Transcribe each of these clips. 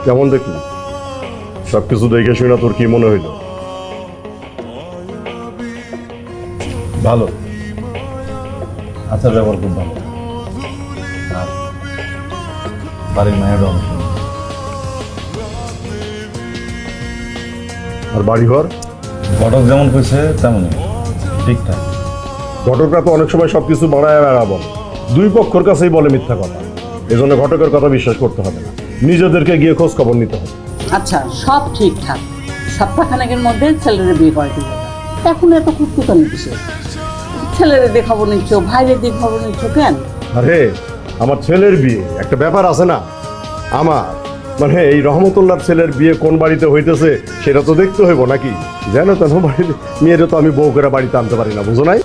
কেমন দেখলি? সবকিছু দেখে শুনে তোর কি মনে হইল? ভালো, আচার ব্যবহার খুব ভালো। আর বাড়ির মায়েরও অনেক সুন্দর। আর বাড়িঘর? ঘটক যেমন কইছে তেমনই ঠিকঠাক। ঘটকরা তো অনেক সময় সবকিছু বাড়ায় বেড়াবো, দুই পক্ষের কাছেই বলে মিথ্যা কথা। এজন্য ঘটকের কথা বিশ্বাস করতে হবে না, নিজেদেরকে গিয়ে খোঁজ খবর নিতে হবে। আচ্ছা, সব ঠিকঠাক, সপ্তাহখানেকের মধ্যে ছেলের বিয়ে করে দিল। এখন এত কুটকুটানি কিসের? ছেলের দেখাবো নিচ্ছ, ভাইয়ের দেখাবো নিচ্ছ কেন? আরে আমার ছেলের বিয়ে একটা ব্যাপার আছে না, আমার মানে এই রহমতুল্লাহর ছেলের বিয়ে কোন বাড়িতে হইতেছে সেটা তো দেখতে হইব নাকি? জানো তো বাড়িতে মেয়েরা তো আমি বউ করে বাড়িতে আনতে পারি না, বুঝো নাই?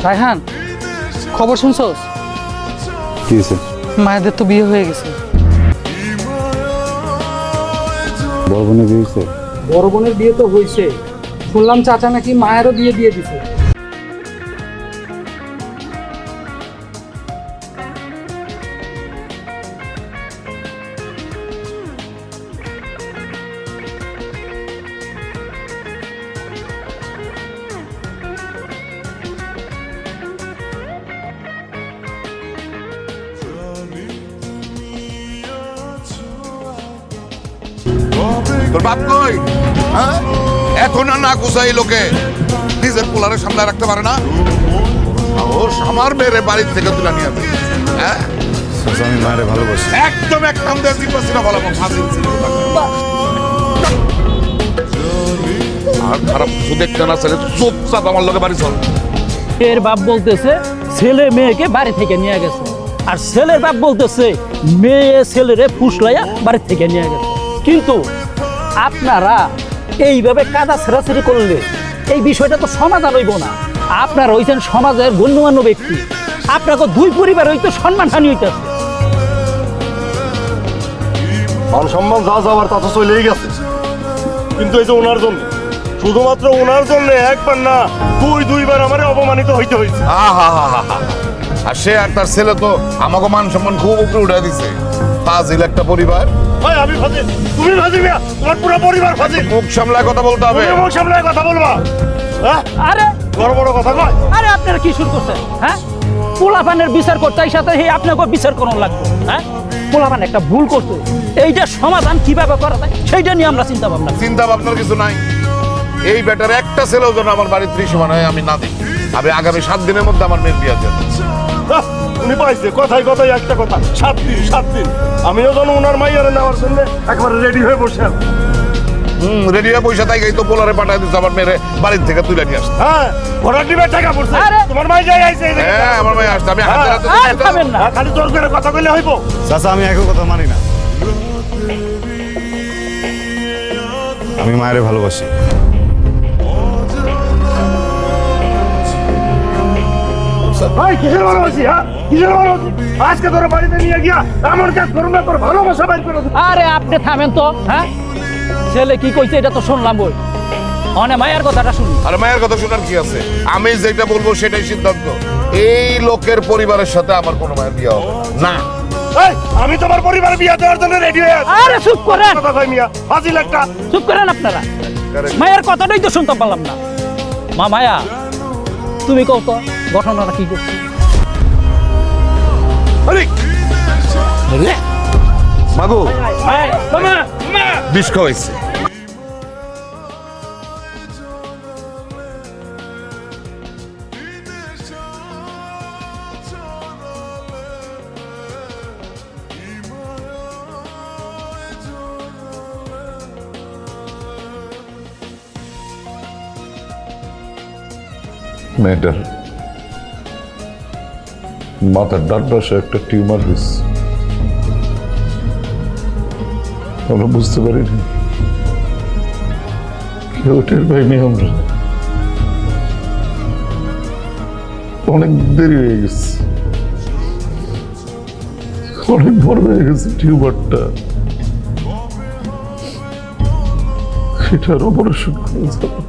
রায়হান, খবর শুনছস? কি হয়েছে? মায়েদের তো বিয়ে হয়ে গেছে। বড় বোনের বিয়ে হয়েছে? বড় বোনের বিয়ে তো হয়েছে, শুনলাম চাচা নাকি মায়েরও বিয়ে দিয়ে দিছে। তোর বাপ কই? হ্যাঁ, এখন আর না গুছাই লোকে নিজের পোলারে সামনে রাখতে পারে না। ও আমার মেয়েরে বাড়ির থেকে তুলে নিয়ে আসবে। হ্যাঁ, আমি মায়েরে ভালোবাসি। একদম একদম না বলা আর খারাপ কিছু দেখতে না ছেলে, চুপচাপ আমার লোকে বাড়ি চল। এর বাপ বলতেছে ছেলে মেয়েকে বাড়ি থেকে নিয়ে গেছে, আর ছেলের বাপ বলতেছে মেয়ে ছেলেরে ফুসলাইয়া বাড়ি থেকে নিয়ে গেছে। কিন্তু আপনারা এইভাবে কাদা ছেড়াছেড়ি করলে এই বিষয়টা তো সমাধান হইব না। আপনারা হইছেন সমাজের গণ্যমান্য ব্যক্তি, আপনাকে দুই পরিবার হইতে সম্মানহানি হইতেছে। মান সম্মান যা যাওয়ার তা তো চলেই গেছে, কিন্তু এই যে ওনার জন্য, শুধুমাত্র ওনার জন্য একবার না দুইবার আমারে অপমানিত হইতে হয়েছে। আর সে আর তার ছেলে তো আমাকে মান সম্মান খুব উপরে উঠে দিছে। ফাজিল একটা পরিবার। আমি ফাজিল, তুমি ফাজিল মিয়া, তোমার পুরো পরিবার ফাজিল। মুখ সামলায় কথা বলতে হবে। তুমি মুখ সামলায় কথা বলবা? হ্যাঁ, আরে বড় বড় কথা কয়। আরে আপনারা কি শুরু করছেন? হ্যাঁ, পোলাপানের বিচার করতে এই সাথে আপনাকে বিচার করানো লাগবে। হ্যাঁ, পোলাপান একটা ভুল করতে, এইটা সমাধান কিভাবে করা যায় সেইটা নিয়ে আমরা চিন্তা ভাবনার কিছু নাই। এই বেটার একটা ছেলেও যেন আমার বাড়ির ত্রিসীমানা হয় আমি না দেখি। আমি আগামী 7 দিনের মধ্যে আমার মেয়ের বিয়ে দেব। উনি পাইছে কথাই কথাই একটা কথা, 7 দিন। আমিও যেন ওনার মাইয়ারে নেওয়ার জন্য একবারে রেডি হয়ে বসে আছি। রেডি হয়ে পয়সা তাই তো পোলারে পাঠাই দিচ্ছে আমার মেয়ের বাড়ির থেকে তুলে নিয়ে আসতে। হ্যাঁ, ঘোড়া ডিমের টাকা পড়ছে। তোমার মাই যাই আইছে। হ্যাঁ, আমার মাই আসছে। আমি হাতে হাতে খাবেন না, খালি জোর করে কথা কইলে হইব? চাচা, আমি একই কথা মানি না। আমি মায়েরে ভালোবাসি। কিসের ভালোবাসি? হ্যাঁ, কিসের ভালোবাসি? আজকে তোর বাড়িতে নিয়ে গিয়া এমন কাজ করুন না, তোর ভালোবাসা বাইর করে। আরে আপনি থামেন তো। হ্যাঁ, ছেলে কি কইছে এটা তো শুনলাম। বই অনে মায়ের কথাটা শুনি। আর মায়ের কথা শোনার কি আছে? আমি যেটা বলবো সেটাই সিদ্ধান্ত। এই লোকের পরিবারের সাথে আমার কোনো মায়ের বিয়ে হবে না। এই, আমি তোমার পরিবারে বিয়ে দেওয়ার জন্য রেডি হয়ে আছি। আরে চুপ করেন, কথা কই মিয়া, ফাজিল একটা। চুপ করেন আপনারা। মায়ের কথাটাই তো শুনতে পারলাম না। মা মায়া, তুমি কও তো ঘটনাটা কি করছো? মাগো বিষ খাওয়াইছে। মেয়েটার মাথার ডান পাশে একটা টিউমার হয়েছে, আমরা বুঝতে পারিনি, কেউ টের পাইনি। আমরা অনেক দেরি হয়ে গেছে, অনেক বড় হয়ে গেছে টিউমারটা, সেটার অপারেশন করে যাবে।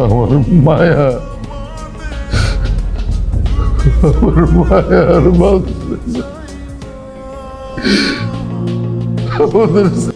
আমার মায়া, আমার মায়ার আমাদের